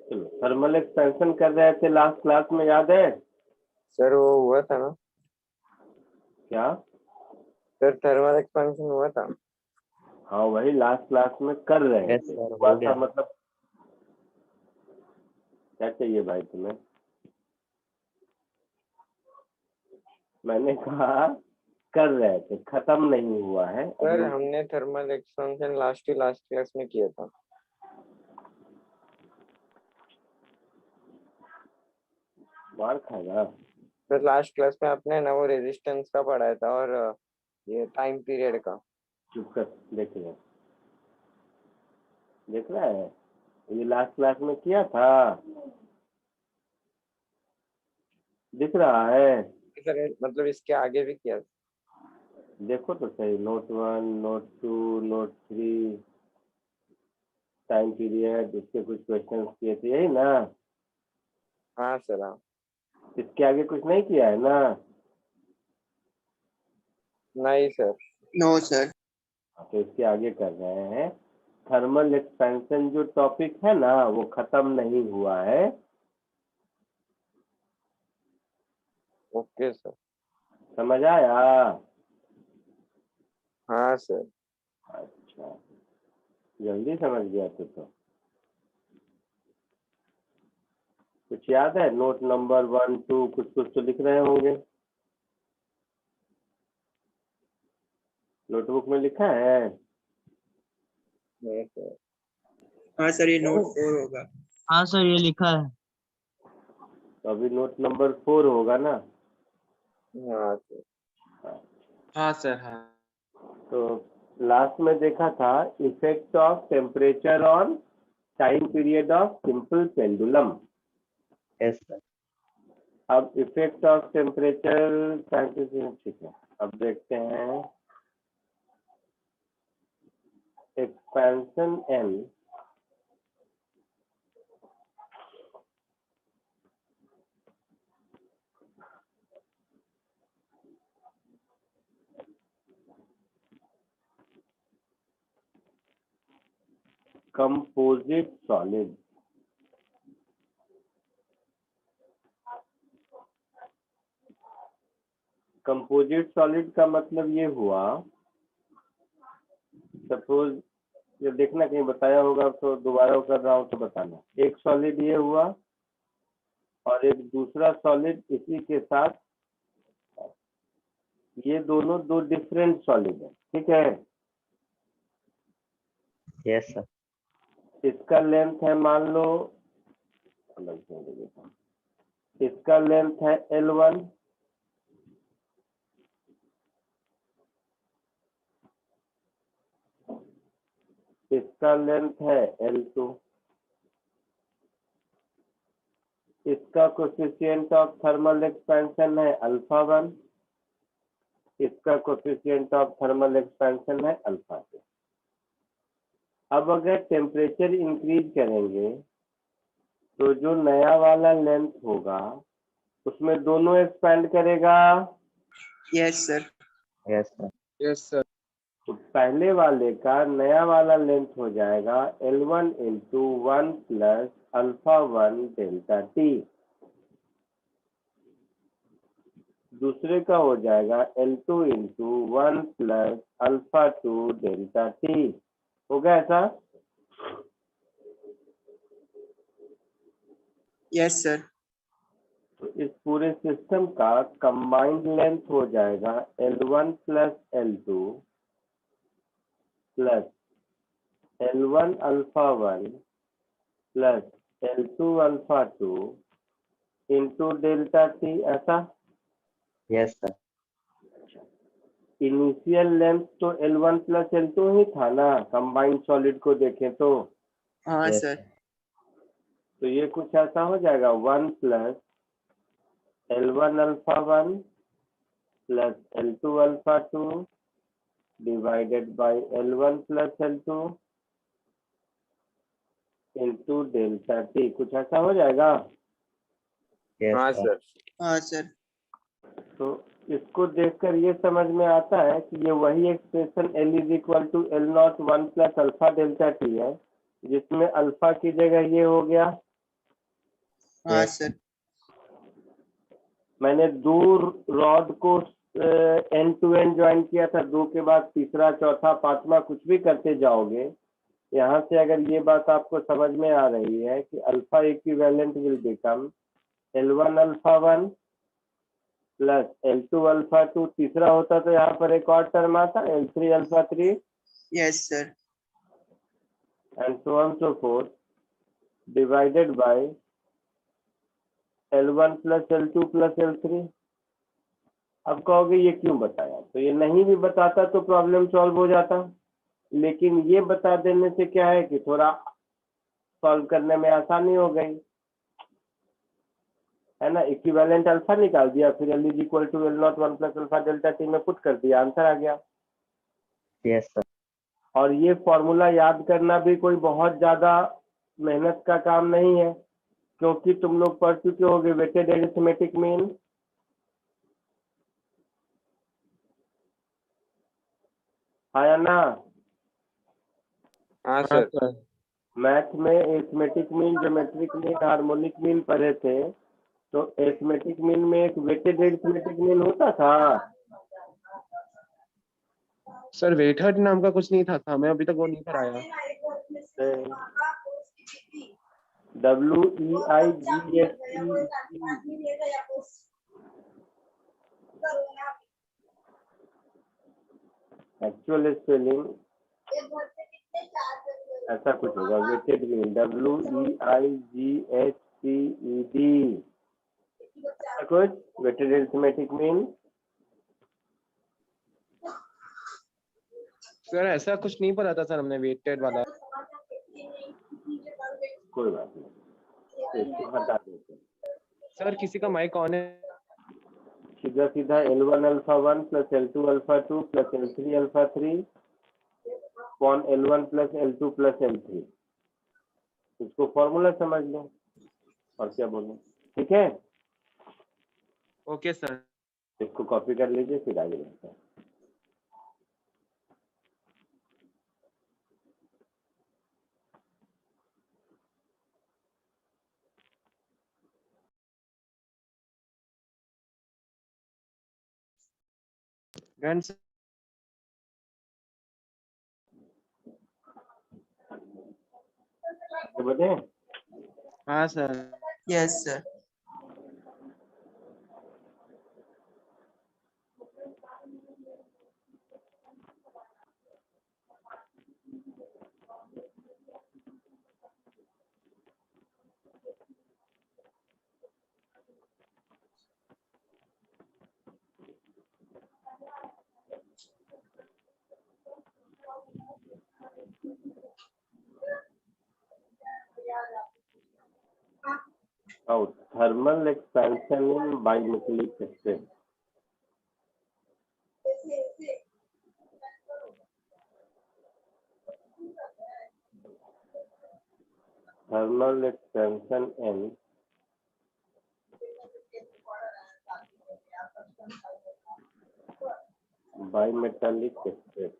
चलो, thermal expansion कर रहे थे लास्ट क्लास में, याद है? सर वो हुआ था ना क्या? सर, थर्मल एक्सपेंशन हुआ था। हाँ, वही लास्ट क्लास में कर रहे यस थे। सर, हुआ हो था गया। मतलब क्या चाहिए भाई तुम्हें? मैंने कहा कर रहे थे, खत्म नहीं हुआ है सर अभी। हमने थर्मल एक्सपेंशन लास्ट क्लास में किया था। मार खाएगा। सर लास्ट क्लास में आपने ना वो रेजिस्टेंस का पढ़ाया था और ये टाइम पीरियड का। चुप कर, देख रहा है? ये लास्ट क्लास में किया था, दिख रहा है? सर मतलब इसके आगे भी किया था। देखो तो सही, note 1, note 2, note 3, time period, इसके कुछ क्वेश्चन किए थे, यही ना? हाँ सर, हाँ। इसके आगे कुछ नहीं किया है ना? नहीं सर। No sir. तो इसके आगे कर रहे हैं। थर्मल एक्सपेंशन जो टॉपिक है ना, वो खत्म नहीं हुआ है। Okay sir. समझ आया? हाँ सर। अच्छा, जल्दी समझ गया तो कुछ याद है? नोट नंबर 1, 2 कुछ कुछ तो लिख रहे होंगे, नोटबुक में लिखा है? नहीं सर। हाँ सर, ये नोट 4 होगा। हाँ सर, ये लिखा है। तो अभी नोट नंबर 4 होगा ना? हाँ सर। हाँ सर, हाँ। तो लास्ट में देखा था effect of temperature on time period of simple pendulum. Yes sir. अब इफेक्ट ऑफ टेम्परेचर, ठीक है। अब देखते हैं expansion an composite solid. Composite solid का मतलब ये हुआ, सपोज ये देखना कहीं बताया होगा तो दोबारा कर रहा हूँ तो बताना। एक सॉलिड ये हुआ और एक दूसरा सॉलिड इसी के साथ, ये दोनों दो डिफरेंट सॉलिड है, ठीक है? Yes sir. इसका लेंथ है, मान लो अलग से दे देता हूं। इसका लेंथ है L1, इसका लेंथ है L2। इसका कोफिशिएंट ऑफ थर्मल एक्सपेंशन है α1, इसका कोफिशिएंट ऑफ थर्मल एक्सपेंशन है α2। अब अगर टेम्परेचर इंक्रीज करेंगे तो जो नया वाला लेंथ होगा उसमें दोनों एक्सपेंड करेगा। Yes sir. Yes sir. Yes sir. तो पहले वाले का नया वाला लेंथ हो जाएगा L1 into 1 plus α1 delta T. दूसरे का हो जाएगा L2 into 1 plus α2 delta T. होगा ऐसा? Yes sir. तो इस पूरे सिस्टम का कंबाइंड लेंथ हो जाएगा L1 plus L2 plus L1 α1 plus L2 α2 into delta T, ऐसा? Yes sir. इनिशियल लेंथ तो L1 प्लस L2 ही था ना, कंबाइंड सॉलिड को देखें तो। हाँ यस सर। तो ये कुछ ऐसा हो जाएगा 1 plus L1 α1 plus L2 α2 divided by L1 plus L2 into delta T, कुछ ऐसा हो जाएगा। हाँ यस सर। सर। हाँ सर। तो इसको देखकर ये समझ में आता है कि ये वही expression L is equal to L0 1 plus alpha delta T है, जिसमें अल्फा की जगह ये हो गया हाँ Yes. सर। मैंने दो रॉड को एंड टू एंड ज्वाइन किया था, दो के बाद तीसरा चौथा पांचवा कुछ भी करते जाओगे। यहाँ से अगर ये बात आपको समझ में आ रही है कि alpha equivalent will become L1 alpha 1 plus L2 alpha 2, तीसरा होता तो यहाँ पर एक और टर्म आता L3 alpha 3 yes sir. and so on so forth divided by L1 plus L2 plus L3। अब कहोगे ये क्यों बताया, तो ये नहीं भी बताता तो प्रॉब्लम सॉल्व हो जाता, लेकिन ये बता देने से क्या है कि थोड़ा सॉल्व करने में आसानी हो गई, है ना। इक्विवेलेंट अल्फा निकाल दिया, फिर L is equal to L0 1 plus alpha delta T में पुट कर दिया, आंसर आ गया। Yes, sir. और ये फॉर्मूला याद करना भी कोई बहुत ज्यादा मेहनत का काम नहीं है, क्योंकि तुम लोग पढ़ चुके होगे वेटेड एरिथमेटिक मीन। आया ना। हाँ हाँ सर। सर। मैथ में arithmetic mean, geometric mean, harmonic mean पढ़े थे, तो एरिथमेटिक मीन में एक वेटेड एरिथमेटिक मीन होता था। सर वेटेड नाम का कुछ नहीं था, हमें अभी तक वो नहीं कराया। WEIGHT एक्चुअल स्पेलिंग ऐसा कुछ होगा, वेटेड मीन WEIGHTED, कुछ वेटेड एरिथमेटिक मीन। सर ऐसा कुछ नहीं पढ़ा था सर हमने वेटेड वाला। कोई बात नहीं, तो इसको हटा देते हैं। सर किसी का माइक ऑन है। सीधा सीधा L1 alpha 1 plus L2 alpha 2 plus L3 alpha 3 upon L1 plus L2 plus L3, इसको फॉर्मूला समझ लो और क्या बोलो, ठीक है। Okay sir. इसको कॉपी कर लीजिए, फिर आगे बढ़ते हैं। Done sir. आगे बढ़े। हाँ सर। Yes sir. और thermal expansion in bimetallic stress. Thermal expansion in bimetallic stress.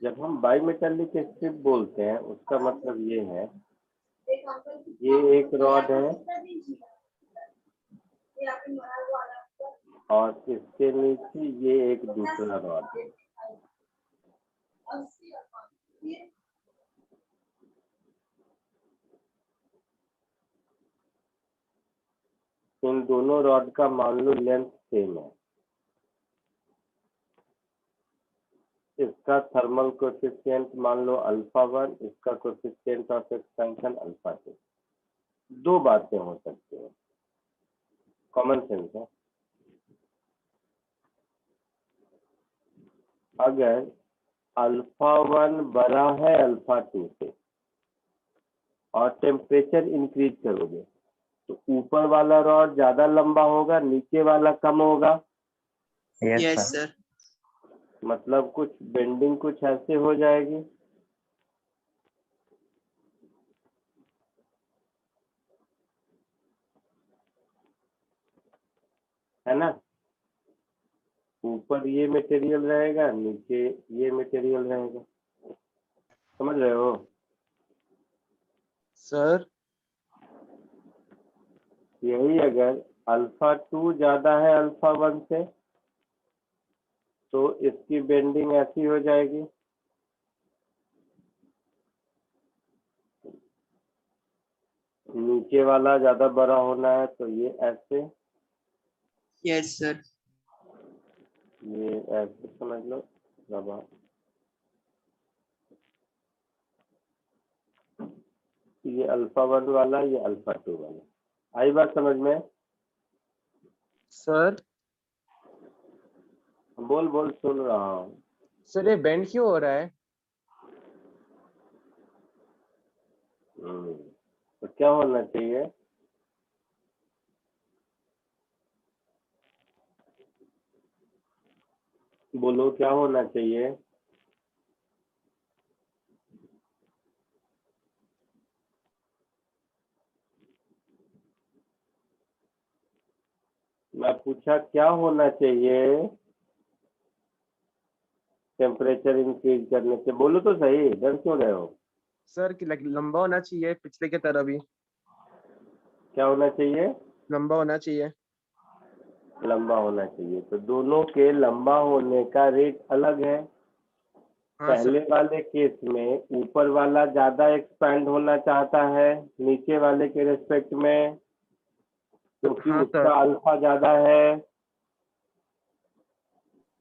जब हम बाइमेटालिक स्ट्रिप बोलते हैं उसका मतलब ये है, ये एक रॉड है और इसके नीचे ये एक दूसरा रॉड है। इन दोनों रॉड का मान लो लेंथ सेम है, इसका थर्मल कोएफिशिएंट मान लो अल्फा 1, इसका कोएफिशिएंट ऑफ एक्सपेंशन अल्फा 2। दो बातें हो सकती हैं, कॉमन सेंस है। अगर अल्फा 1 बड़ा है अल्फा 2 से और टेम्परेचर इंक्रीज करोगे तो ऊपर वाला रॉड ज्यादा लंबा होगा, नीचे वाला कम होगा। Yes, yes sir. सर। मतलब कुछ बेंडिंग कुछ ऐसे हो जाएगी, है ना। ऊपर ये मटेरियल रहेगा, नीचे ये मटेरियल रहेगा। समझ रहे हो? सर यही अगर अल्फा 2 ज्यादा है अल्फा 1 से तो इसकी बेंडिंग ऐसी हो जाएगी। नीचे वाला ज्यादा बड़ा होना है तो ये ऐसे, यस सर। ये ऐसे समझ लो। दबा ये अल्फा 1 वाला, ये अल्फा 2 वाला। आई बात समझ में? सर बोल बोल, सुन रहा हूँ। सर ये बेंड क्यों हो रहा है? तो क्या होना चाहिए? बोलो क्या होना चाहिए? मैं पूछा क्या होना चाहिए टेम्परेचर इंक्रीज करने से? बोलो तो सही, डर क्यों रहे हो? सर कि लंबा होना चाहिए पिछले की तरह भी। क्या होना चाहिए? लंबा होना चाहिए। लंबा होना चाहिए। तो दोनों के लंबा होने का रेट अलग है। हाँ पहले सर। वाले केस में ऊपर वाला ज्यादा एक्सपैंड होना चाहता है नीचे वाले के रिस्पेक्ट में, क्योंकि हाँ सर। उसका अल्फा ज्यादा है।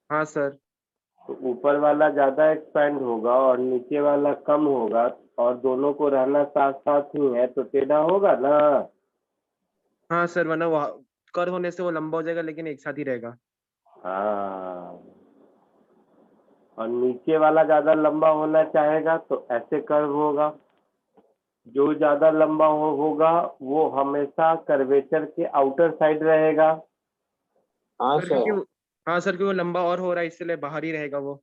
हाँ सर। तो ऊपर वाला ज्यादा एक्सपैंड होगा और नीचे वाला कम होगा, और दोनों को रहना साथ साथ ही है तो टेढ़ा होगा ना। हाँ सर, वरना वो कर होने से वो लंबा हो जाएगा लेकिन एक साथ ही रहेगा। हाँ, और नीचे वाला ज्यादा लंबा होना चाहेगा तो ऐसे कर्व होगा। जो ज्यादा लंबा होगा वो हमेशा कर्वेचर के आउटर साइड रहेगा। हाँ सर सर। हाँ सर, क्योंकि वो लंबा और हो रहा है इसलिए बाहर ही रहेगा वो।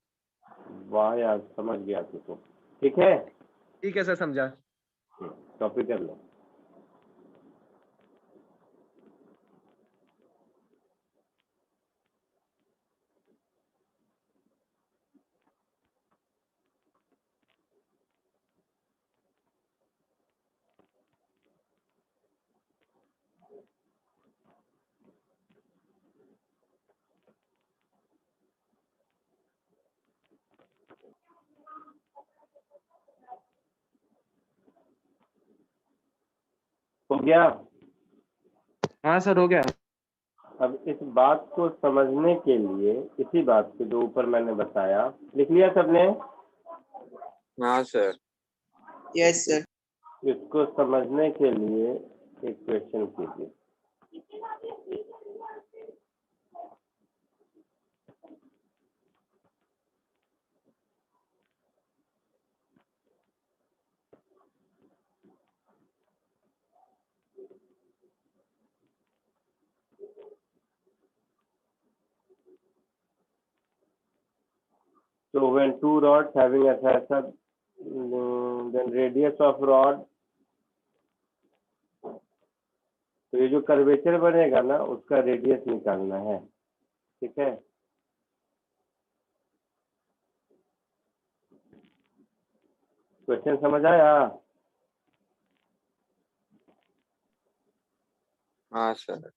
वाह यार, समझ गया तू तो। ठीक है, ठीक है सर, समझा। कॉपी कर लो। हो गया? हाँ सर, हो गया। अब इस बात को समझने के लिए, इसी बात को जो ऊपर मैंने बताया, लिख लिया सबने? हाँ सर। Yes sir. इसको समझने के लिए एक क्वेश्चन कीजिए। So when two rods having a facet, then radius of rod, तो ये जो कर्वेचर बनेगा ना उसका रेडियस निकालना है। ठीक है, क्वेश्चन समझ आया? हाँ सर।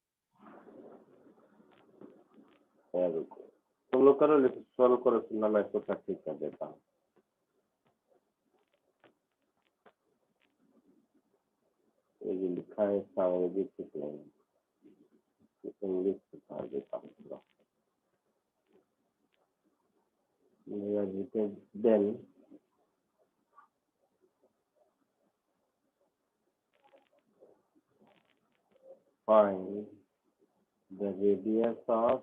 रुको, तुम लोग करो, सॉल्व करो, सुनना मैं इसको प्रैक्टिस कर देता हूँ। ये जो लिखा है इसका अंग्रेजी सीख लेंगे, इंग्लिश सिखा देता हूँ पूरा। मेरा written then find the radius of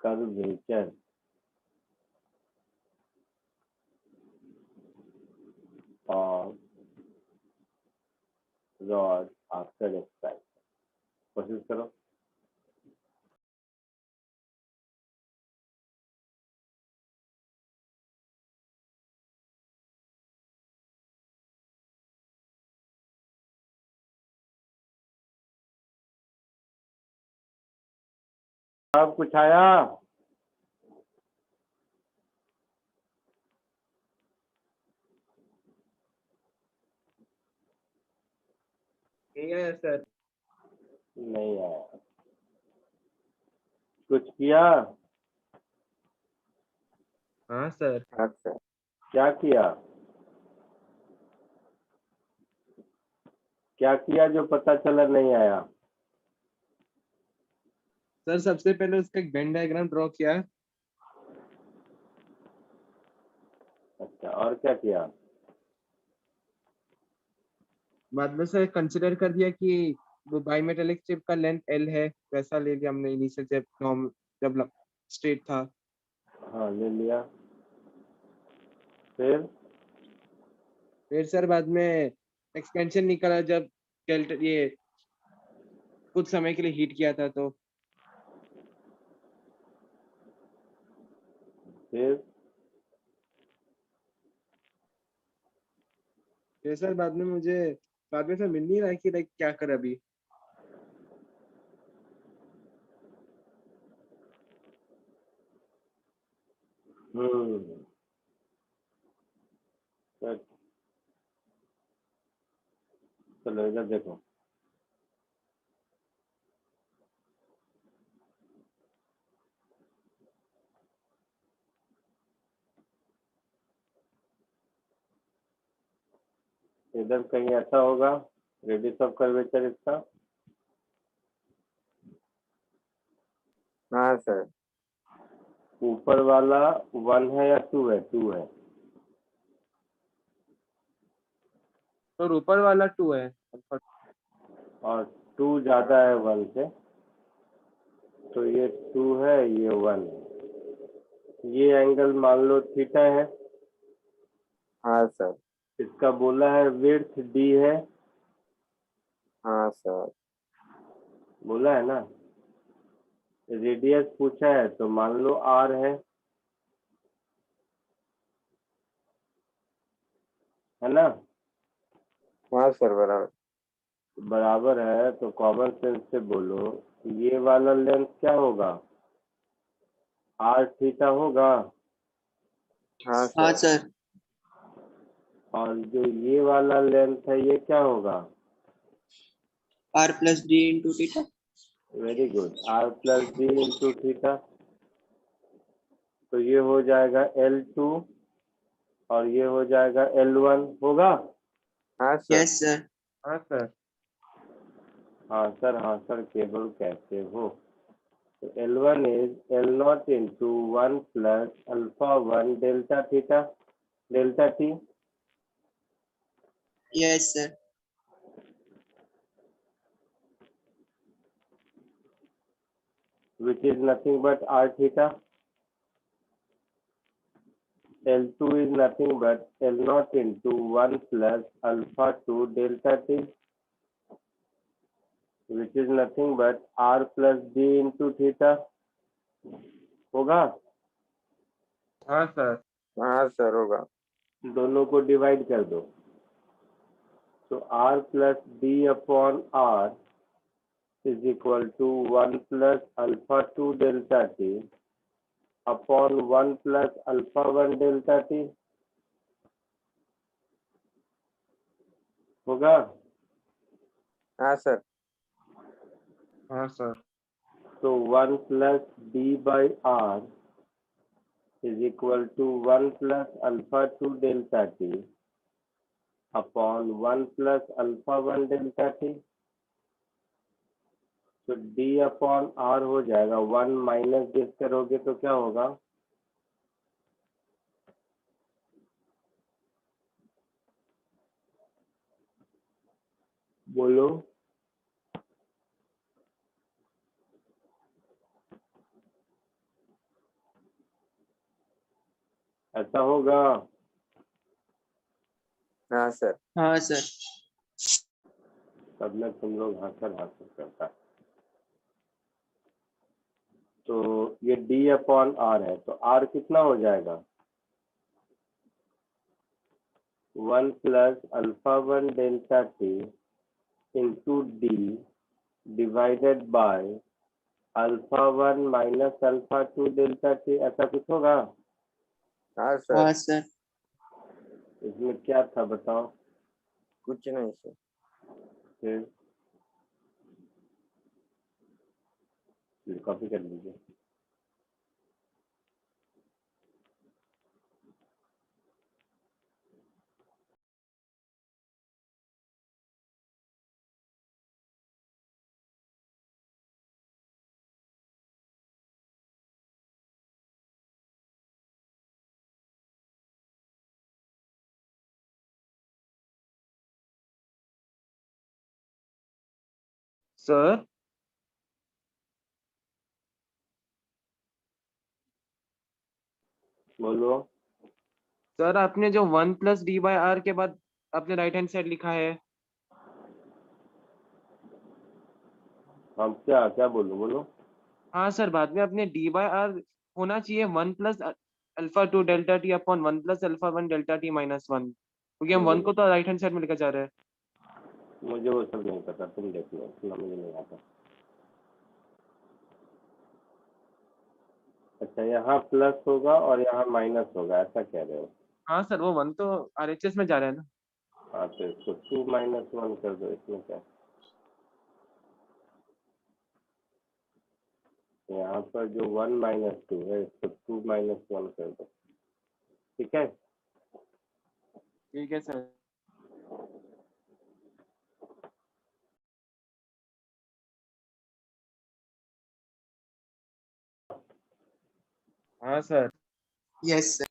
curvature of rod after extraction। कोशिश करो। अब कुछ आया? नहीं आया सर। नहीं आया। कुछ किया? हाँ सर। हाँ सर। क्या किया? क्या किया जो पता चला नहीं आया? सर सबसे पहले उसका एक वेन डायग्राम ड्रॉ किया। अच्छा, और क्या किया? बाद में सर कंसिडर कर दिया कि वो बाईमेटेलिक चिप का लेंथ एल है, वैसा ले लिया हमने इनिशियल जब नॉर्म जब स्ट्रेट था। हाँ, ले लिया। फिर सर बाद में एक्सपेंशन निकाला जब डेल्टा ये कुछ समय के लिए हीट किया था तो फिर फिर सर बाद में सर मिल नहीं रहा कि लाइक क्या कर अभी। तो चलो इधर देखो। इधर कहीं ऐसा होगा रेडियस ऑफ कर्वेचर इसका। हाँ सर। ऊपर वाला 1 है या 2 है? 2 है। और ऊपर वाला 2 है। और 2 ज्यादा है 1 से, तो ये 2 है, ये 1 है। ये एंगल मान लो थीटा है। हाँ सर। इसका बोला है विड्थ डी है। हाँ सर। बोला है ना। रेडियस पूछा है तो मान लो आर है ना। हाँ सर बराबर। बराबर है तो कॉमन सेंस से बोलो, ये वाला लेंथ क्या होगा? आर थीटा होगा। हाँ हाँ सर। सर। और जो ये वाला लेंथ है ये क्या होगा? R+D into theta। Very good, R plus D into theta. तो ये हो जाएगा L2 और ये हो जाएगा L1 होगा। हाँ सर। Yes sir. हाँ सर। हाँ सर केवल कहते हो। तो L1 is L0 into 1 plus alpha 1 delta theta delta T, yes sir. which is nothing but r theta. L2 is nothing but L0 into 1 plus alpha 2 delta t, which is nothing but r plus d into theta होगा। हाँ sir. हाँ sir होगा। दोनों को divide कर दो, तो r plus d upon r is equal to 1 plus alpha 2 delta t upon 1 plus alpha 1 delta t होगा। हाँ सर। हाँ सर। तो 1 plus d by r is equal to 1 plus alpha 2 delta t upon 1 plus alpha 1 delta t। तो d upon r हो जाएगा 1 minus this करोगे तो क्या होगा? बोलो। ऐसा होगा। हाँ सर। हाँ सर। तब में तुम लोग हासिल करता है। तो ये d अपॉन r है, तो r कितना हो जाएगा? 1 plus alpha 1 delta t into d divided by α1 minus α2 delta T, ऐसा कुछ होगा? हाँ सर, हाँ सर। इसमें क्या था बताओ कुछ नहीं सर। फिर? कॉपी कर लीजिए। सर बोलो। सर आपने जो 1 + d/r के बाद आपने राइट हैंड साइड लिखा है। हम क्या क्या बोलो बोलो। हाँ सर, बाद में अपने d/r होना चाहिए 1 + α2 Δt/1 + α1 Δt-1, क्योंकि हम 1 को तो राइट हैंड साइड में लेकर जा रहे हैं। मुझे वो सब नहीं पता, तुम देख लो, इतना मुझे नहीं आता। अच्छा, यहाँ प्लस होगा और यहाँ माइनस होगा, ऐसा कह रहे हो? हाँ सर, वो 1 तो RHS में जा रहा है ना। हाँ, तो इसको 2 - 1 कर दो, इसमें क्या? यहाँ पर जो 1 - 2 है, इसको 2 - 1 कर दो, ठीक है? ठीक है सर। हाँ सर। Yes sir.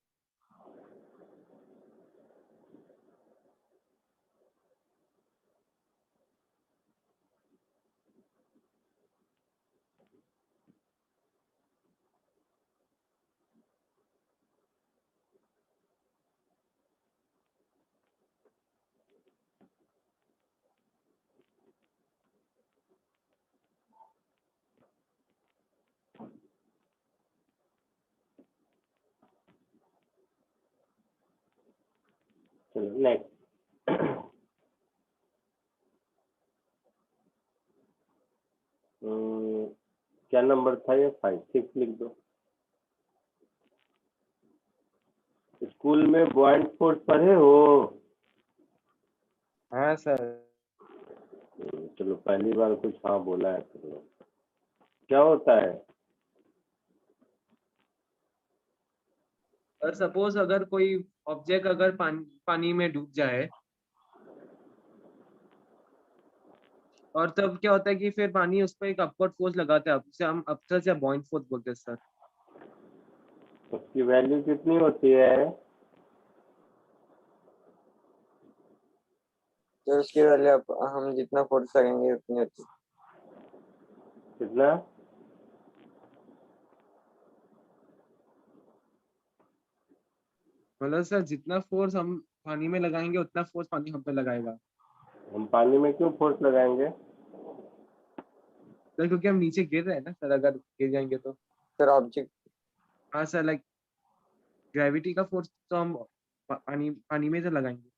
चलो नेक्स्ट। क्या नंबर था ये? 5 6 लिख दो। स्कूल में बॉइंट फोर्स पढ़े हो? हाँ सर। चलो, पहली बार कुछ हाँ बोला है तुमने। क्या होता है? और सपोज अगर कोई ऑब्जेक्ट अगर पानी में डूब जाए, और तब क्या होता है कि फिर पानी उस पर एक अपवर्ड फोर्स लगाता है, उसे हम अपवर्ड या बॉइंट फोर्स बोलते हैं सर। उसकी वैल्यू कितनी होती है? तो उसकी वैल्यू हम जितना फोर्स करेंगे उतनी होती। कितना? मतलब सर, जितना फोर्स हम पानी में लगाएंगे उतना फोर्स पानी हम पे लगाएगा हम पानी में क्यों फोर्स लगाएंगे? सर, क्योंकि हम नीचे गिर रहे हैं ना सर, अगर गिर जाएंगे तो। सर ऑब्जेक्ट, हाँ सर, लाइक ग्रेविटी का फोर्स तो हम पानी में से लगाएंगे।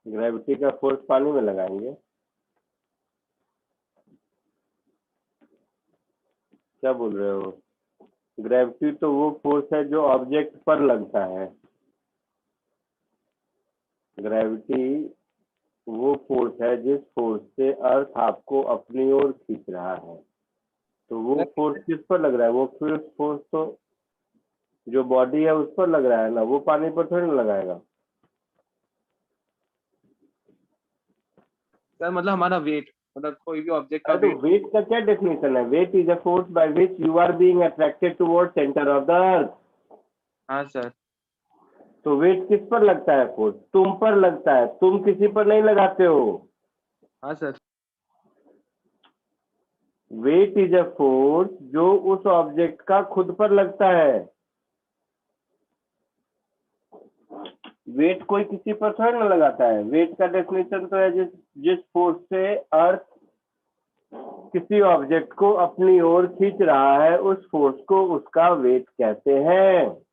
ग्रेविटी का फोर्स पानी में लगाएंगे? क्या बोल रहे हो? ग्रेविटी तो वो फोर्स है जो ऑब्जेक्ट पर लगता है। ग्रेविटी वो फोर्स है जिस फोर्स से अर्थ आपको अपनी ओर खींच रहा है। तो वो फोर्स किस पर लग रहा है? वो फोर्स तो जो बॉडी है उस पर लग रहा है ना, वो पानी पर थोड़ी ना लगाएगा। सर मतलब हमारा वेट, मतलब कोई भी ऑब्जेक्ट का अरे तो वेट। वेट का क्या डेफिनेशन है? Weight is a force by which you are being attracted toward centre of the earth. हाँ सर। तो वेट किस पर लगता है? फोर्स तुम पर लगता है, तुम किसी पर नहीं लगाते हो। हाँ sir. Weight is a force जो उस ऑब्जेक्ट का खुद पर लगता है। वेट कोई किसी पर थोड़ी ना लगाता है। वेट का डेफिनेशन तो है जिस जिस फोर्स से अर्थ किसी ऑब्जेक्ट को अपनी ओर खींच रहा है, उस फोर्स को उसका वेट कहते हैं।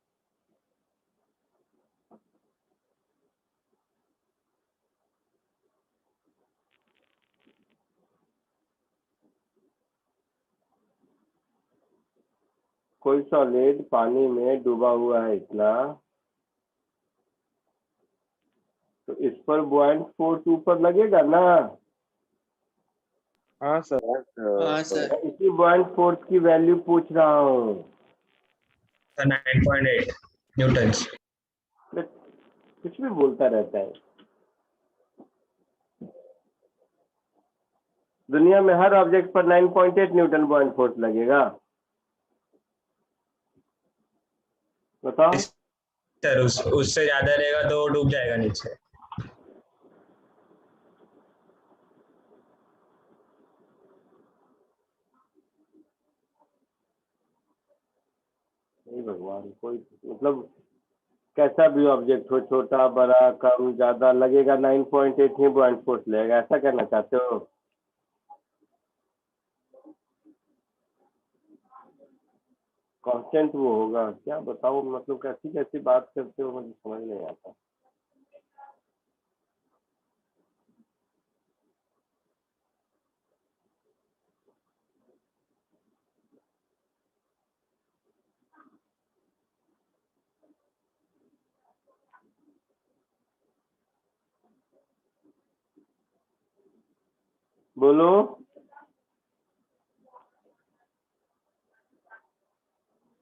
कोई सॉलिड पानी में डूबा हुआ है इतना, तो इस पर बॉइंट फोर्स ऊपर लगेगा ना। हाँ सर। हाँ सर। इसी बॉइंट फोर्स की वैल्यू पूछ रहा हूँ। 9.8 न्यूटन्स। कुछ भी बोलता रहता है। दुनिया में हर ऑब्जेक्ट पर 9.8 न्यूटन बॉइंट फोर्स लगेगा। बताओ। सर उससे ज्यादा रहेगा तो डूब जाएगा नीचे। नहीं भगवान, कोई मतलब कैसा भी ऑब्जेक्ट हो, छोटा बड़ा कम ज्यादा, लगेगा 9.8 ही बॉइंट फोर्स लगेगा, ऐसा कहना चाहते हो? कांस्टेंट वो होगा क्या? बताओ, मतलब कैसी कैसी बात करते हो, मुझे समझ नहीं आता। बोलो।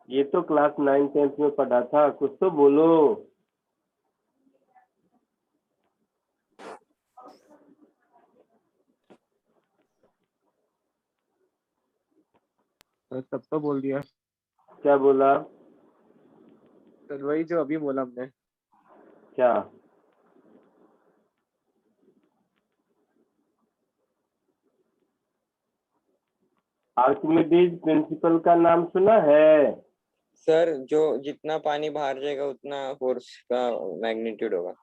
ये तो क्लास 9-10 में पढ़ा था, कुछ तो बोलो। सर तब तो बोल दिया क्या बोला? सर, वही जो अभी बोला हमने। क्या? आर्किमिडीज प्रिंसिपल का नाम सुना है? सर जो जितना पानी बाहर जाएगा उतना फोर्स का मैग्नीट्यूड होगा।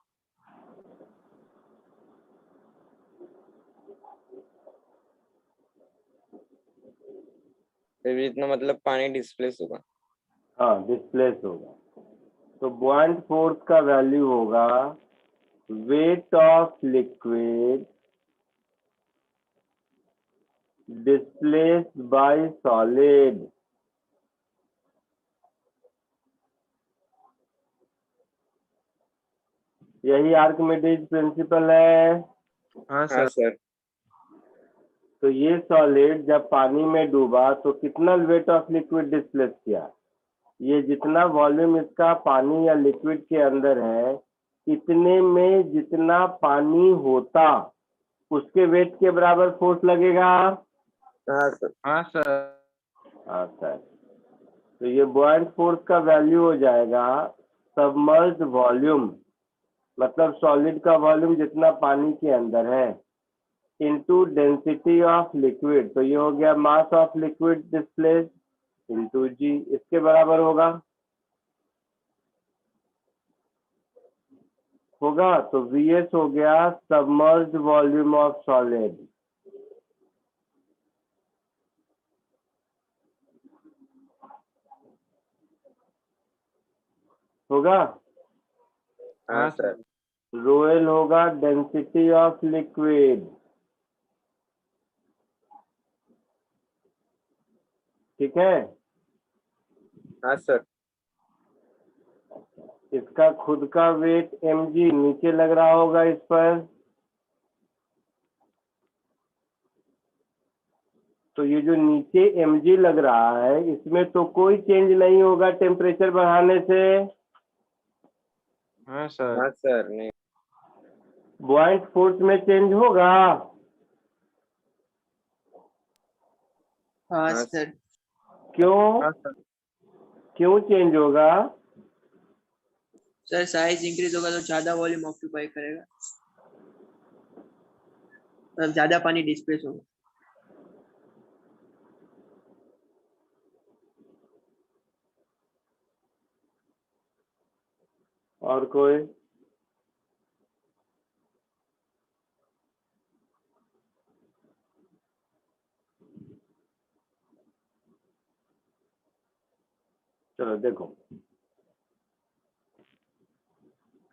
फिर जितना मतलब पानी डिस्प्लेस होगा। हाँ, डिस्प्लेस होगा। तो बॉइंट फोर्स का वैल्यू होगा weight of liquid displaced by solid। यही आर्किमिडीज प्रिंसिपल है। हाँ हाँ सर। सर। तो ये सॉलिड जब पानी में डूबा तो कितना वेट ऑफ लिक्विड डिस्प्लेस किया? ये जितना वॉल्यूम इसका पानी या लिक्विड के अंदर है, इतने में जितना पानी होता उसके वेट के बराबर फोर्स लगेगा। हाँ सर। हाँ सर। हाँ सर। तो ये बॉइंट फोर्स का वैल्यू हो जाएगा सबमर्ज्ड वॉल्यूम, मतलब सॉलिड का वॉल्यूम जितना पानी के अंदर है, इनटू डेंसिटी ऑफ लिक्विड। तो ये हो गया mass of liquid displaced into g, इसके बराबर होगा। तो Vs हो गया सबमर्ज्ड वॉल्यूम ऑफ सॉलिड। होगा। हाँ सर। रोएल होगा डेंसिटी ऑफ लिक्विड। ठीक है। हाँ सर। इसका खुद का वेट mg नीचे लग रहा होगा इस पर। तो ये जो नीचे mg लग रहा है इसमें तो कोई चेंज नहीं होगा टेम्परेचर बढ़ाने से। हाँ सर। हाँ सर। नहीं। बॉइंट फोर्स में चेंज होगा। हाँ हाँ सर। क्यों? हाँ सर। क्यों चेंज होगा? सर साइज इंक्रीज होगा तो ज्यादा वॉल्यूम ऑक्यूपाई करेगा, मतलब ज्यादा पानी डिस्प्लेस होगा। और कोई? चलो देखो,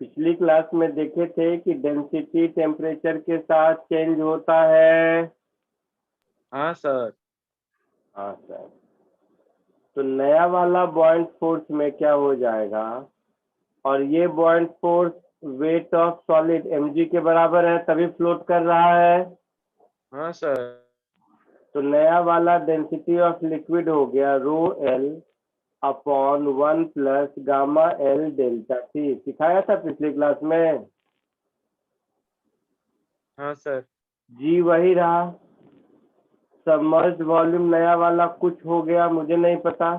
पिछली क्लास में देखे थे कि डेंसिटी टेम्परेचर के साथ चेंज होता है। हाँ सर। हाँ सर। तो नया वाला बॉइंट फोर्स में क्या हो जाएगा, और ये बॉइंट force weight of solid mg के बराबर है, तभी फ्लोट कर रहा है। हाँ सर। तो नया वाला डेंसिटी ऑफ लिक्विड हो गया rho L upon 1 plus gamma L delta T. सिखाया था पिछली क्लास में। हाँ सर। जी वही रहा। सबमर्ज्ड वॉल्यूम नया वाला कुछ हो गया, मुझे नहीं पता,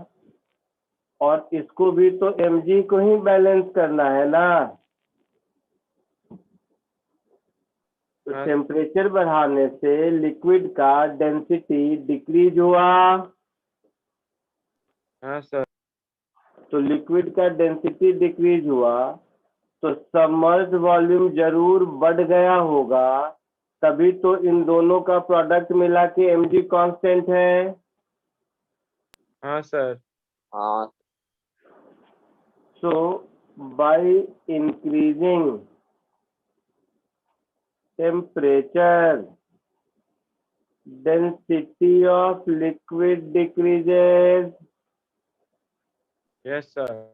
और इसको भी तो mg को ही बैलेंस करना है ना। तो हाँ। टेम्परेचर बढ़ाने से लिक्विड का डेंसिटी डिक्रीज हुआ। हाँ सर। तो लिक्विड का डेंसिटी डिक्रीज हुआ तो सबमर्ज्ड वॉल्यूम जरूर बढ़ गया होगा, तभी तो इन दोनों का प्रोडक्ट मिला के mg कांस्टेंट है। हाँ सर। हाँ so by increasing temperature density of liquid decreases। Yes sir.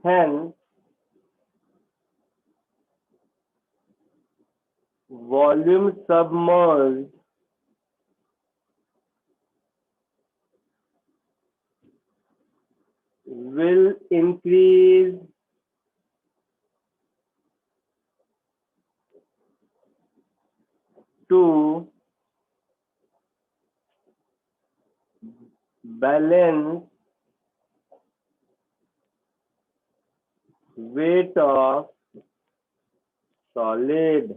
Hence, volume submerged will increase to balance weight of solid।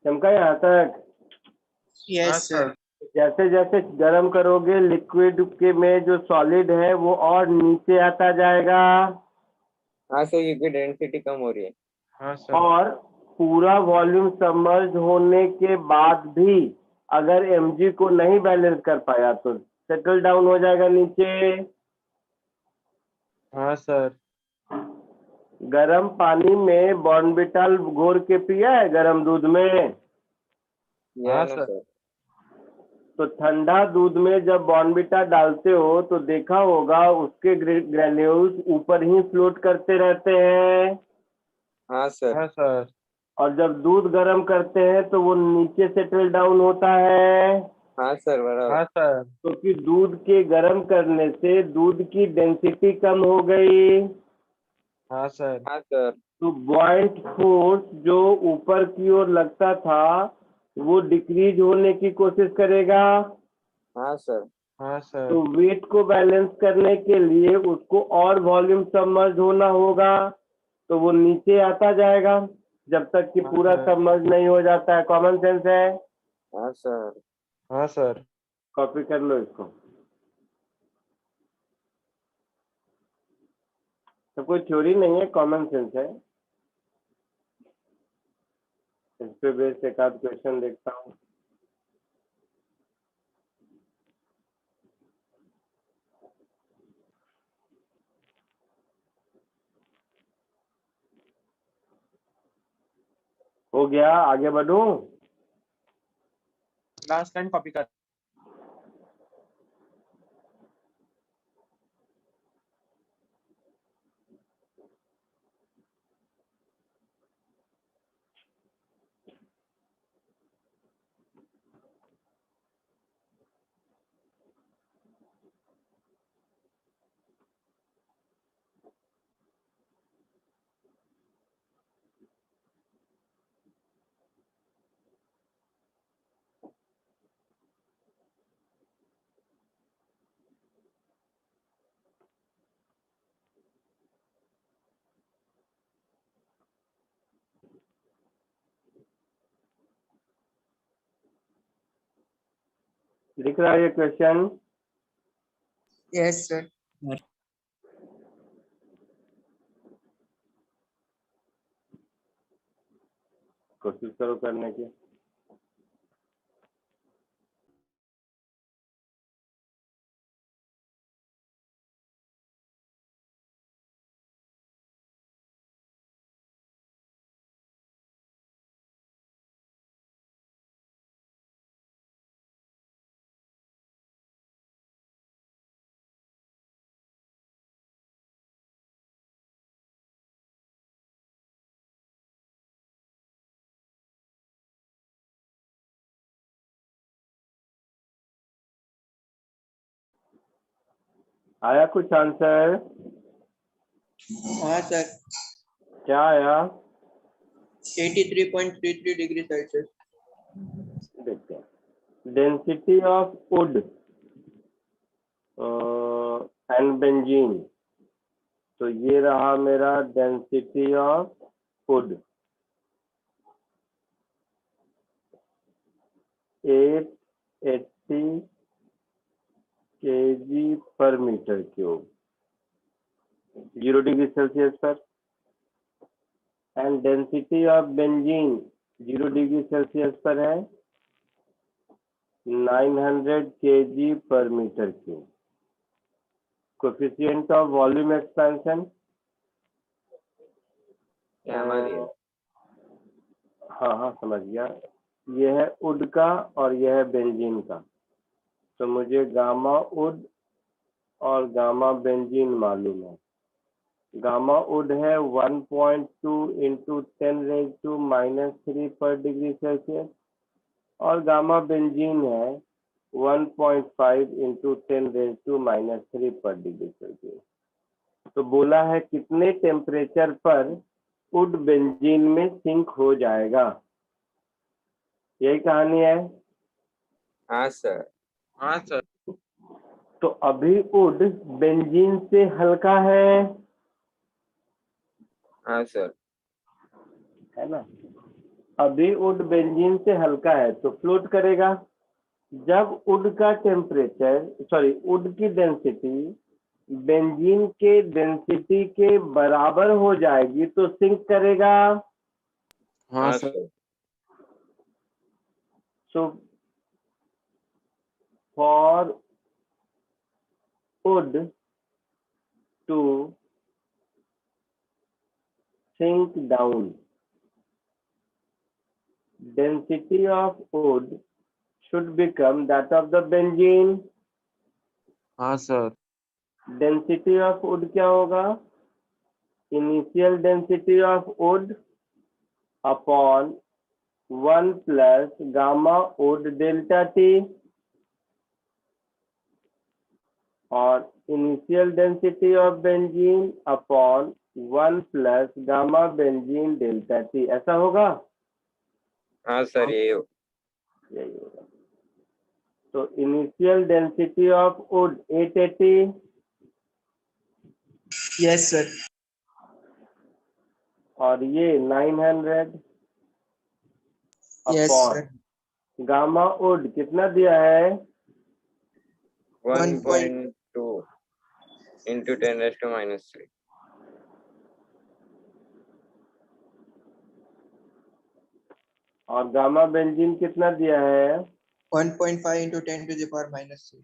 चमका यहाँ तक? हाँ यस सर। सर। जैसे जैसे गर्म करोगे लिक्विड के में जो सॉलिड है वो और नीचे आता जाएगा, हाँ सर, क्योंकि डेंसिटी कम हो रही है। हाँ सर। और पूरा वॉल्यूम सबमर्ज होने के बाद भी अगर mg को नहीं बैलेंस कर पाया तो सेटल डाउन हो जाएगा नीचे। हाँ सर। गरम पानी में बॉर्नविटा घोर के पिया है गरम दूध में? ये हाँ है ना सर। सर। तो ठंडा दूध में जब बॉर्नविटा डालते हो तो देखा होगा उसके ग्रेन्यूल्स ऊपर ही फ्लोट करते रहते हैं, हाँ सर। हाँ सर। और जब दूध गर्म करते हैं तो वो नीचे सेटल डाउन होता है, हाँ सर, बराबर। हाँ सर। क्योंकि दूध के गर्म करने से दूध की डेंसिटी कम हो गई। हाँ सर। हाँ सर। तो बॉइंट फोर्स जो ऊपर की ओर लगता था वो डिक्रीज होने की कोशिश करेगा। हाँ सर। हाँ सर। तो वेट को बैलेंस करने के लिए उसको और वॉल्यूम सबमर्ज होना होगा, तो वो नीचे आता जाएगा जब तक कि हाँ पूरा सर। सबमर्ज नहीं हो जाता है। कॉमन सेंस है। हाँ सर। हाँ सर। कॉपी कर लो इसको। तो कोई थ्योरी नहीं है, कॉमन सेंस है। इस पे बेस्ड एक आध क्वेश्चन देखता हूँ। हो गया, आगे बढ़ूं? लास्ट टाइम कॉपी कर। दिख रहा है ये क्वेश्चन? Yes sir. कोशिश करो करने की। आया कुछ आंसर? हाँ सर, क्या आया? 83.33 डिग्री सेल्सियस। देखते हैं। Density of wood and benzene. तो ये रहा मेरा density of wood, 880 kg per metre cube, 0 degree Celsius पर। And density of benzene 0 degree Celsius पर है 900 kg per metre cube. Coefficient of volume expansion, हमारी हाँ हाँ समझ गया। ये है वुड का और यह है बेंजीन का। तो मुझे गामा वुड और गामा बेंजीन मालूम है। गामा वुड है 1.2 इंटू 10⁻³ पर डिग्री सेल्सियस और गामा बेंजीन है 1.5 इंटू 10⁻³ पर डिग्री सेल्सियस। तो बोला है कितने टेम्परेचर पर वुड बेंजीन में सिंक हो जाएगा। यही कहानी है। हाँ सर। हाँ सर। तो अभी वुड बेंजीन से हल्का है हाँ सर। है ना। अभी वुड बेंजीन से हल्का है तो फ्लोट करेगा। जब वुड का टेम्परेचर वुड की डेंसिटी बेंजीन के डेंसिटी के बराबर हो जाएगी तो सिंक करेगा। हाँ sir. So for wood to sink down, density of wood should become that of the benzene. हाँ सर। Density of wood क्या होगा? Initial density of wood upon 1 plus gamma wood delta T और initial density of benzene upon 1 plus gamma benzene delta T। ऐसा होगा? हाँ sir, यही होगा। तो initial density of wood 880, yes sir. और ये 900 yes upon sir. Gamma would कितना दिया है? 1.2 इंटू 10⁻³ और गामा बेंजीन कितना दिया है? 1.5 इंटू 10⁻³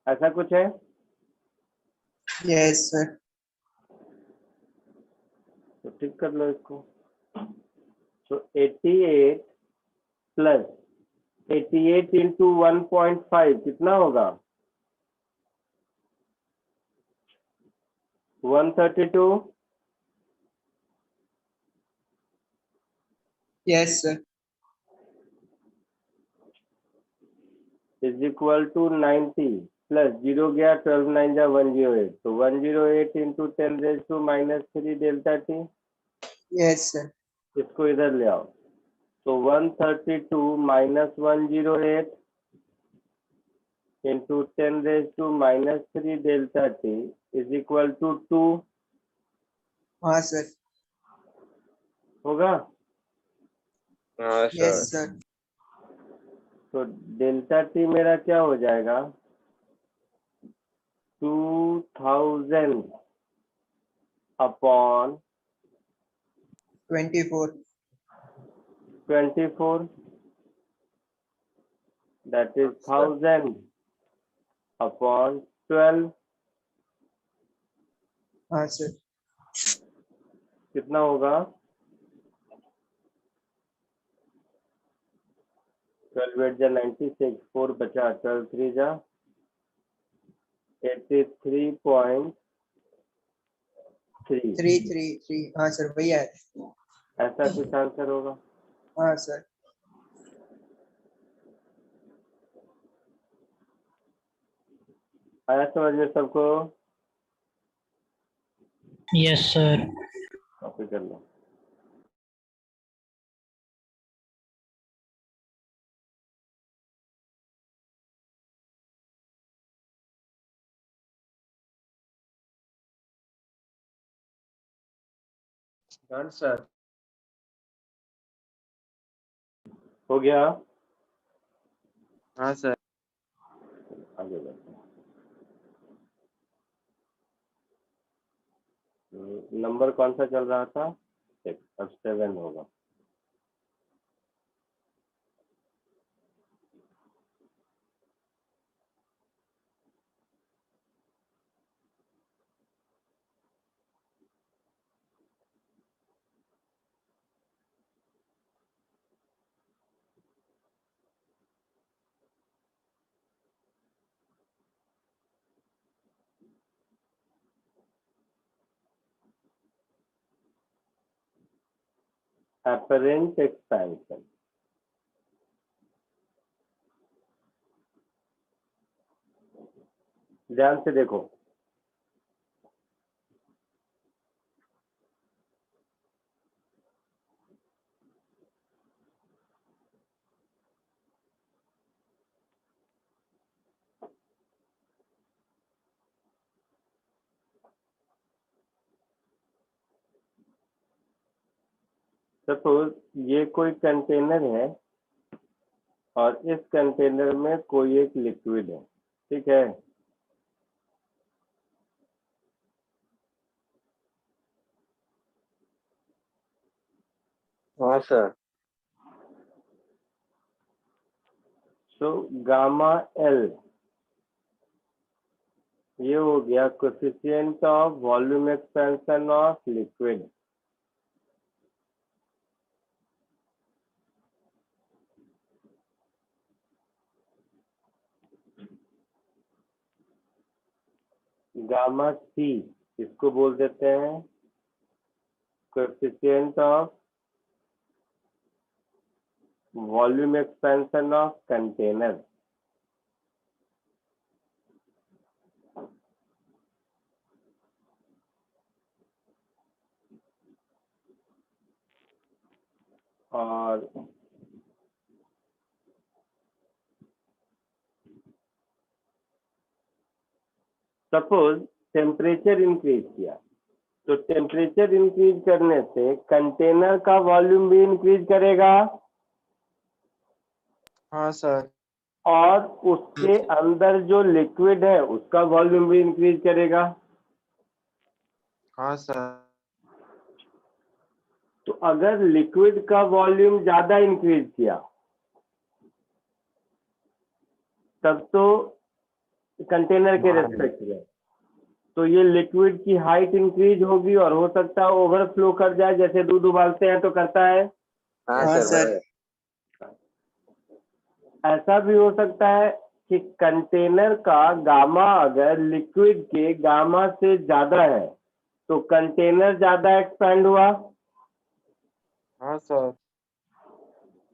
ऐसा कुछ है? Yes sir. तो ठीक कर लो इसको। तो 88 प्लस 88 इंटू 1.5 कितना होगा? 132 yes sir. Is equal to 90 plus 0 गया 12 9 जा 108, तो 108 into 10⁻³ delta T. Yes sir. इसको इधर ले आओ। तो 132 minus 108 into 10⁻³ delta T is equal to 2 हाँ सर। होगा। हाँ यस सर। सर। तो डेल्टा टी मेरा क्या हो जाएगा? 2000 अपॉन 24। 24, that is 1000 upon 12, हाँ सर। कितना होगा? 12 8 जा 96, 4 बचा, 12 3 जा 83.3। 333। हाँ सर, वही है। ऐसा कुछ आंसर होगा। हाँ सर। आया समझ में सबको? Yes sir. कॉपी कर लो। Done sir. हो गया? हाँ सर। आगे बढ़ते हैं। नंबर कौन सा चल रहा था? 6, अब 7 होगा। apparent expansion. ध्यान से देखो, सपोज ये कोई कंटेनर है और इस कंटेनर में कोई एक लिक्विड है, ठीक है? हाँ सर। सो गामा एल ये हो गया coefficient of volume expansion of liquid. Gamma C इसको बोल देते हैं coefficient of volume expansion of container. और सपोज टेम्परेचर इंक्रीज किया, तो टेम्परेचर इंक्रीज करने से कंटेनर का वॉल्यूम भी इंक्रीज करेगा हाँ सर। और उसके अंदर जो लिक्विड है उसका वॉल्यूम भी इंक्रीज करेगा। हाँ सर। तो अगर लिक्विड का वॉल्यूम ज्यादा इंक्रीज किया तब तो कंटेनर के रेस्पेक्ट में तो ये लिक्विड की हाइट इंक्रीज होगी और हो सकता है ओवरफ्लो कर जाए, जैसे दूध उबालते हैं तो करता है। हाँ हाँ सर सर। बराबर। ऐसा भी हो सकता है कि कंटेनर का गामा अगर लिक्विड के गामा से ज्यादा है तो कंटेनर ज्यादा एक्सपेंड हुआ हाँ सर।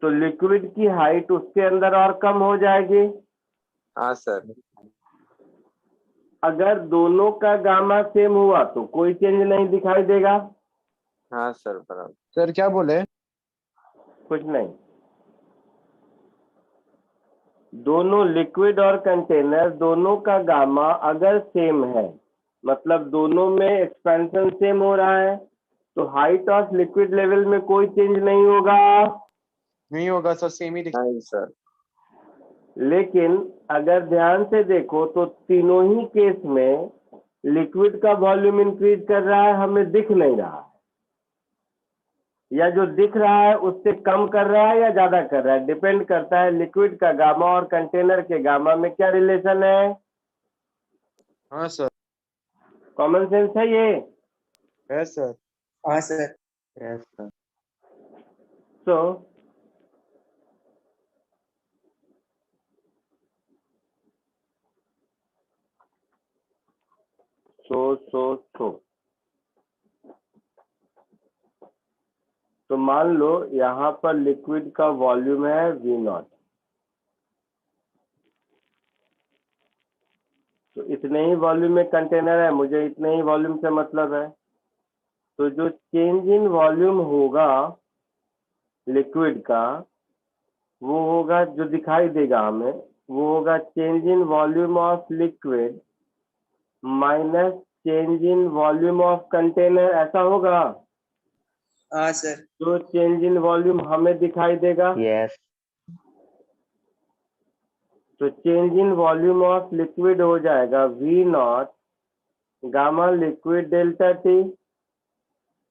तो लिक्विड की हाइट उसके अंदर और कम हो जाएगी। हाँ सर। अगर दोनों का गामा सेम हुआ तो कोई चेंज नहीं दिखाई देगा। हाँ सर बराबर। सर क्या बोले? कुछ नहीं, दोनों लिक्विड और कंटेनर दोनों का गामा अगर सेम है, मतलब दोनों में एक्सपेंशन सेम हो रहा है, तो हाइट ऑफ लिक्विड लेवल में कोई चेंज नहीं होगा। नहीं होगा सर, सेम ही दिखा। नहीं सर। लेकिन अगर ध्यान से देखो तो तीनों ही केस में लिक्विड का वॉल्यूम इंक्रीज कर रहा है, हमें दिख नहीं रहा है, या जो दिख रहा है उससे कम कर रहा है या ज्यादा कर रहा है, डिपेंड करता है लिक्विड का गामा और कंटेनर के गामा में क्या रिलेशन है। हाँ सर। कॉमन सेंस है ये। है सर। हाँ सर। Yes sir. सो तो मान लो यहाँ पर लिक्विड का वॉल्यूम है V0, तो इतने ही वॉल्यूम में कंटेनर है, मुझे इतने ही वॉल्यूम से मतलब है। तो जो चेंज इन वॉल्यूम होगा लिक्विड का, वो होगा जो दिखाई देगा हमें, वो होगा change in volume of liquid minus change in volume of container, ऐसा होगा। हाँ सर। जो चेंज इन वॉल्यूम हमें दिखाई देगा, Yes. तो change in volume of liquid हो जाएगा V not gamma liquid delta T,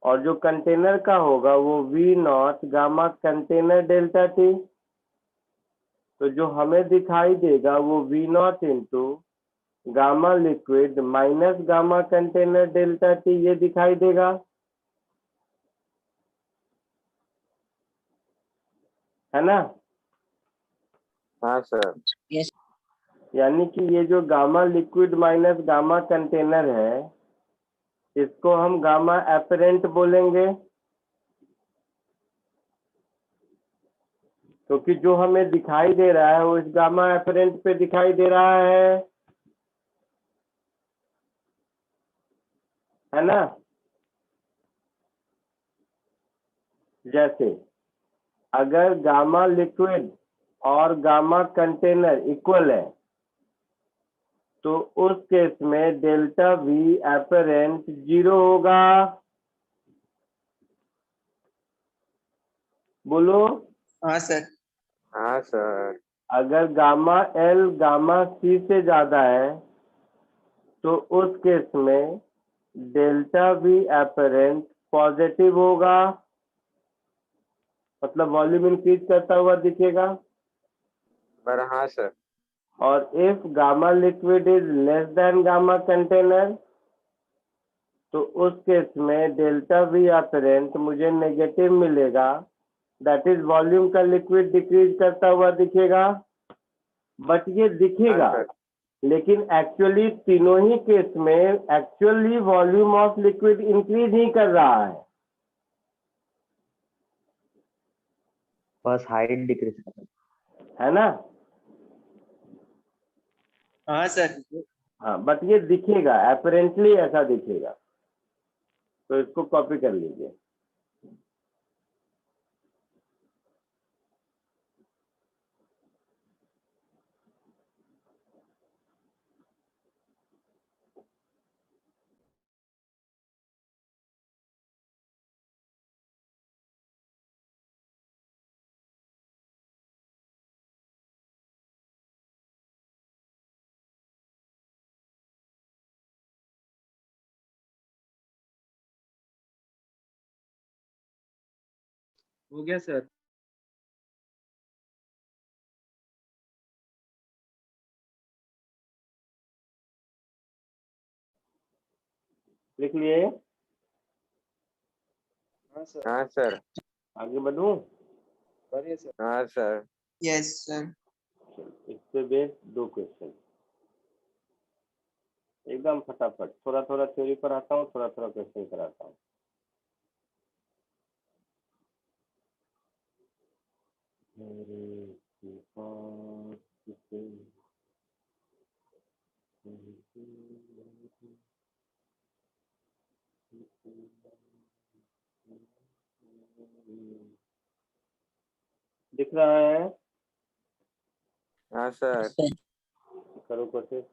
और जो कंटेनर का होगा वो V not gamma container delta T। तो जो हमें दिखाई देगा वो V not into gamma liquid minus gamma container delta T, ये दिखाई देगा, है ना। हाँ सर। यानी कि ये जो gamma liquid minus gamma container है, इसको हम गामा एपरेंट बोलेंगे, क्योंकि जो हमें दिखाई दे रहा है वो इस गामा एपरेंट पे दिखाई दे रहा है ना। जैसे अगर गामा लिक्विड और गामा कंटेनर इक्वल है, तो उस केस में डेल्टा वी एपरेंट 0 होगा। बोलो। हाँ सर। हाँ सर। अगर गामा एल गामा सी से ज्यादा है, तो उस केस में डेल्टा वी एपरेंट पॉजिटिव होगा, मतलब वॉल्यूम इंक्रीज करता हुआ दिखेगा। पर हाँ सर। और if gamma liquid is less than gamma container, तो उस केस में डेल्टा वी एपरेंट मुझे नेगेटिव मिलेगा, दैट इज वॉल्यूम का लिक्विड डिक्रीज करता हुआ दिखेगा। बट ये दिखेगा, हाँ सर। लेकिन एक्चुअली तीनों ही केस में actually volume of liquid increase ही कर रहा बस हाइट डिक्रीज कर रहा है ना। हाँ सर। हाँ, बट ये दिखेगा, एपरेंटली ऐसा दिखेगा। तो इसको कॉपी कर लीजिए। हो गया सर। लिख लिए। हाँ सर। हाँ सर। आगे बढ़ूं। बढ़िया सर। हाँ सर। Yes sir. इस पे बेस 2 क्वेश्चन एकदम फटाफट, थोड़ा थोड़ा थ्योरी पर आता हूँ, थोड़ा थोड़ा क्वेश्चन कराता हूँ। दिख रहा है। हाँ सर। करो कोशिश।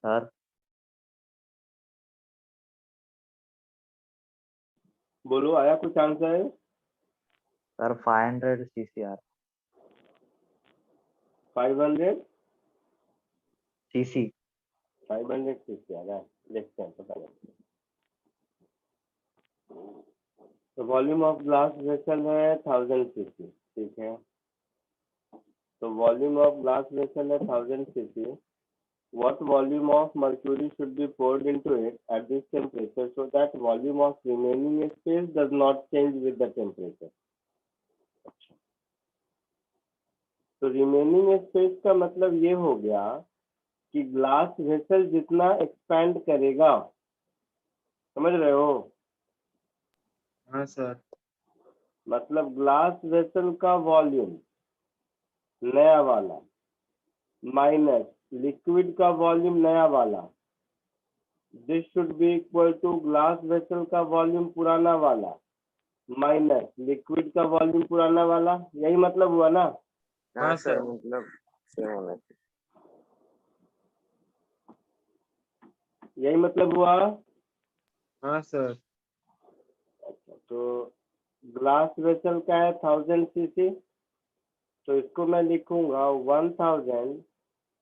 सर। बोलो, आया कुछ answer? Sir 500 CCR 500 CC 500 CC आ रहा है, देखते हैं, पता नहीं। तो वॉल्यूम ऑफ ग्लास वेसल है 1000 सीसी, ठीक है। तो वॉल्यूम ऑफ ग्लास वेसल है 1000 CC. What volume of mercury should be poured into it at this temperature so that volume of remaining space does not change with the temperature? तो remaining space का मतलब ये हो गया कि glass vessel जितना expand करेगा, समझ रहे हो? हाँ सर। मतलब ग्लास वेसल का वॉल्यूम नया वाला माइनस लिक्विड का वॉल्यूम नया वाला, this should be equal to glass vessel का वॉल्यूम पुराना वाला माइनस लिक्विड का वॉल्यूम पुराना वाला। यही मतलब हुआ ना? हाँ हाँ, सर, सर। मतलब सेम होना चाहिए। यही मतलब हुआ। हाँ सर। अच्छा, तो ग्लास वेसल का है 1000 सीसी, तो इसको मैं लिखूंगा 1000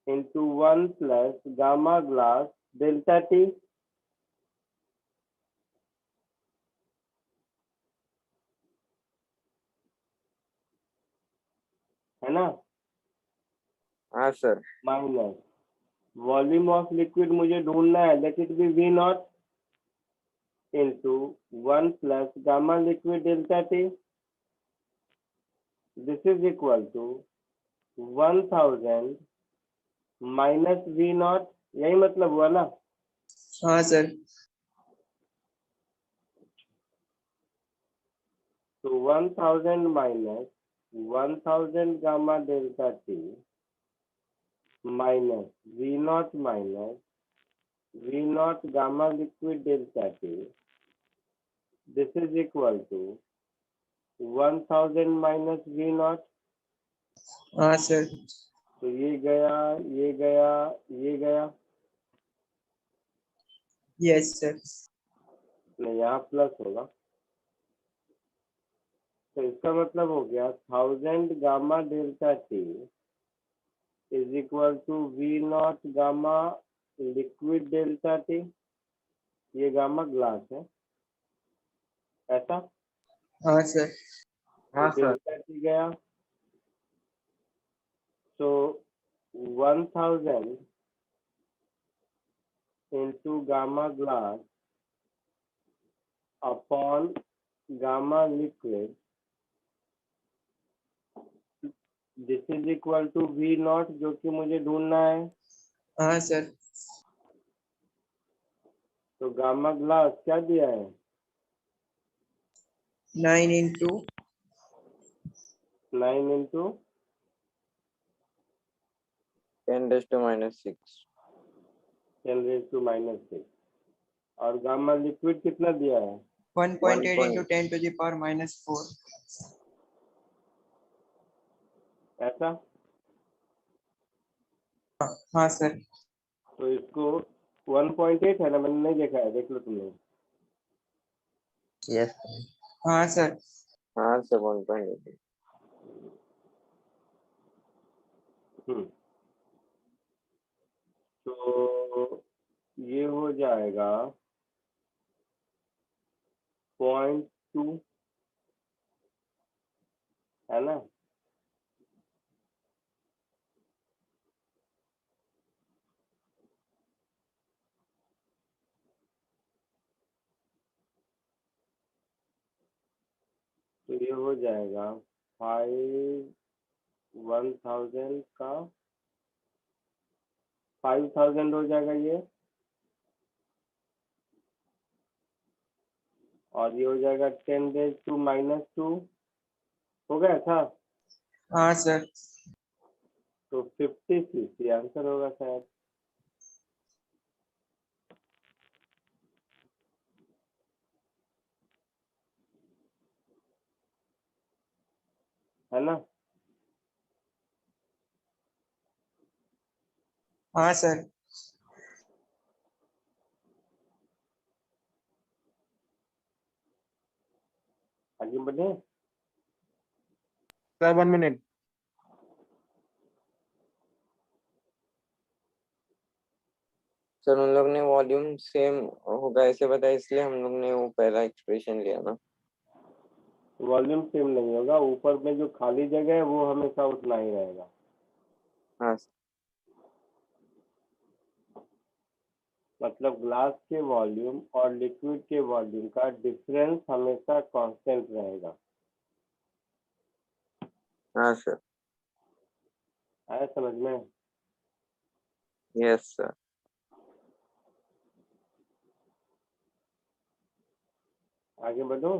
into 1 plus gamma glass delta T, है ना? हाँ sir. Minus volume of liquid मुझे ढूंढना है, let it be V naught into 1 plus gamma liquid delta T, this is equal to 1000 minus V naught. यही मतलब हुआ ना? हाँ सर। तो 1000 minus 1000 gamma delta T minus V naught gamma liquid delta T, this is equal to 1000 minus V not. हाँ sir. तो ये गया, ये गया, ये गया, यस सर। नहीं यहाँ प्लस होगा। तो इसका मतलब हो गया 1000 gamma delta T is equal to V naught gamma liquid delta T, ये गामा ग्लास है, ऐसा? हाँ सर। हाँ तो सर। डेल्टा टी गया, तो 1000 into gamma glass upon gamma liquid, this is equal to V naught, जो कि मुझे ढूंढना है। हाँ सर। तो गामा ग्लास क्या दिया है? 9 इंटू 9 इंटू 10⁻⁶। 10⁻⁶। और गामा लिक्विड कितना दिया है? 1.8 इंटू 10⁻⁴। ऐसा? हाँ सर। तो इसको 1.8 है ना, मैंने नहीं देखा है, देख लो तुमने। यस हाँ सर। हाँ सर, 1.8। तो ये हो जाएगा 0.2, है ना? तो ये हो जाएगा 1000 का 5000 हो जाएगा ये, और ये हो जाएगा 10⁻²। हो गया था? हाँ सर। तो 50 सीसी आंसर होगा शायद। है ना? हाँ सर। आगे बढ़े। Sir 1 minute. सर उन लोग ने वॉल्यूम सेम होगा ऐसे बताया, इसलिए हम लोग ने वो पहला एक्सप्रेशन लिया ना। वॉल्यूम सेम नहीं होगा, ऊपर में जो खाली जगह है वो हमेशा उतना ही रहेगा। हाँ सर। मतलब ग्लास के वॉल्यूम और लिक्विड के वॉल्यूम का डिफरेंस हमेशा कांस्टेंट रहेगा। हाँ सर। आया समझ में? Yes sir. आगे बढ़ो।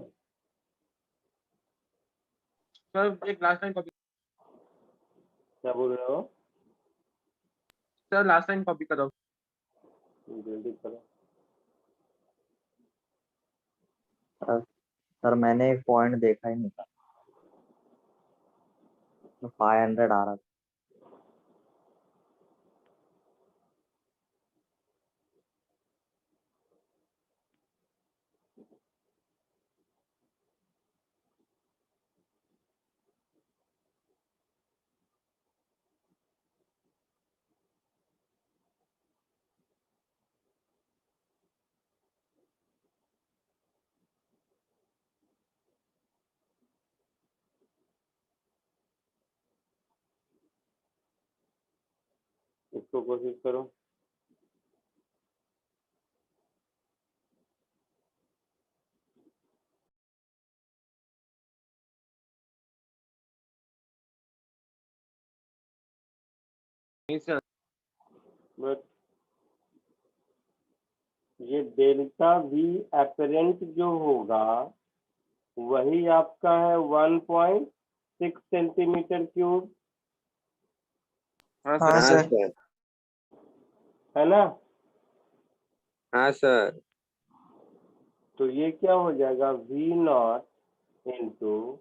सर एक लास्ट टाइम कॉपी, क्या बोल रहे हो? सर लास्ट टाइम कॉपी करो। जल्दी करो। सर मैंने एक पॉइंट देखा ही नहीं था, 500 आ रहा था। इसको कोशिश करो। नहीं सर, बट ये डेल्टा वी एपरेंट जो होगा वही आपका है 1.6 सेंटीमीटर क्यूब, हाँ हाँ सर, हाँ सर, सर, है ना? हाँ सर, तो ये क्या हो जाएगा, V naught into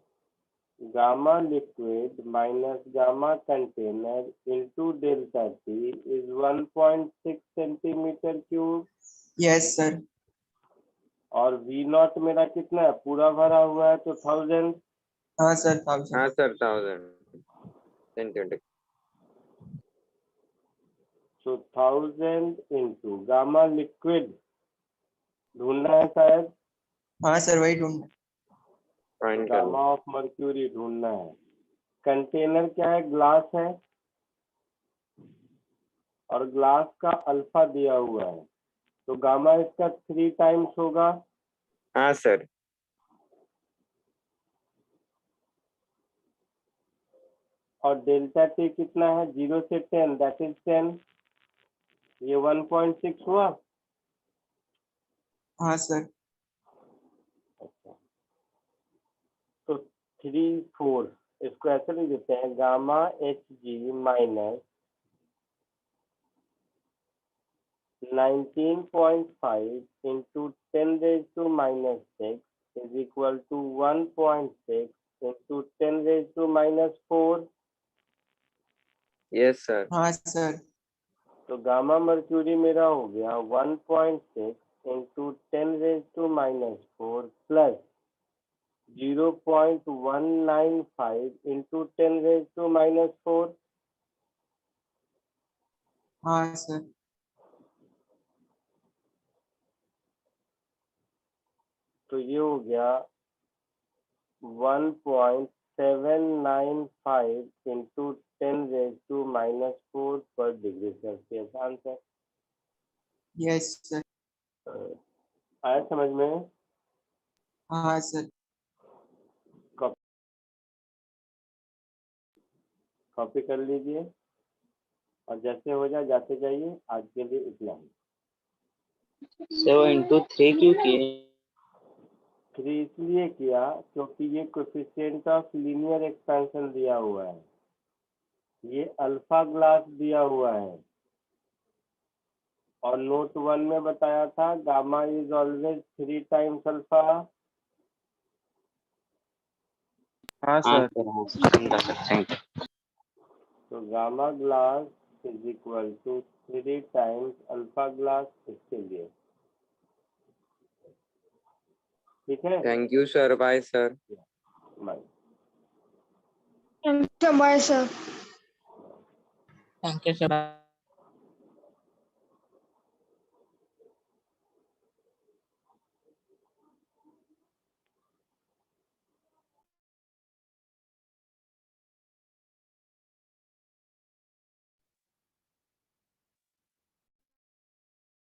gamma liquid minus gamma container into delta T is 1.6 centimetre cube. Yes sir, और वी नॉट मेरा कितना है, पूरा भरा हुआ है तो 1000। हाँ सर, 1000, हाँ सर, 1000 सेंटीमीटर। तो 1000 इंटू गामा लिक्विड ढूंढना है शायद, हाँ सर, वही ढूंढ, फाइंड कर गामा ऑफ मर्क्यूरी ढूंढना है। कंटेनर क्या है, ग्लास है, और ग्लास का अल्फा दिया हुआ है, तो गामा इसका 3 टाइम्स होगा। हाँ सर, और डेल्टा टी कितना है, 0 से 10 दैट इज 10। ये 1.6 हुआ। हाँ सर, अच्छा, तो 3 4 इसको ऐसे लिख देते हैं, gamma H G minus 19.5 into 10⁻⁻6 is equal to 1.6 into 10⁻⁻4। Yes sir, हाँ सर, तो गामा मर्क्यूरी मेरा हो गया 1.6 इंटू 10⁻⁻4 प्लस 0.195 इंटू 10⁻⁻4। हाँ सर, तो ये हो गया 1.795 इंटू 10⁻⁻4 पर degree Celsius answer. Yes sir, आया समझ में? हाँ सर, कॉपी कर लीजिए और जैसे हो जाए जाते जाइए। आज के लिए इतना ही। 7 into 3 क्यों किए? 3 इसलिए किया क्योंकि ये कोफिशिएंट ऑफ लीनियर एक्सपेंशन दिया हुआ है, ये अल्फा ग्लास दिया हुआ है, और नोट 1 में बताया था gamma is always 3 times alpha. हाँ हाँ सर, सर, हाँ सर, समझा सर, थैंक यू। तो gamma glass is equal to 3 times alpha glass, इसके लिए। ठीक है, thank you sir, bye sir. Bye. Bye, sir. Thank you sir.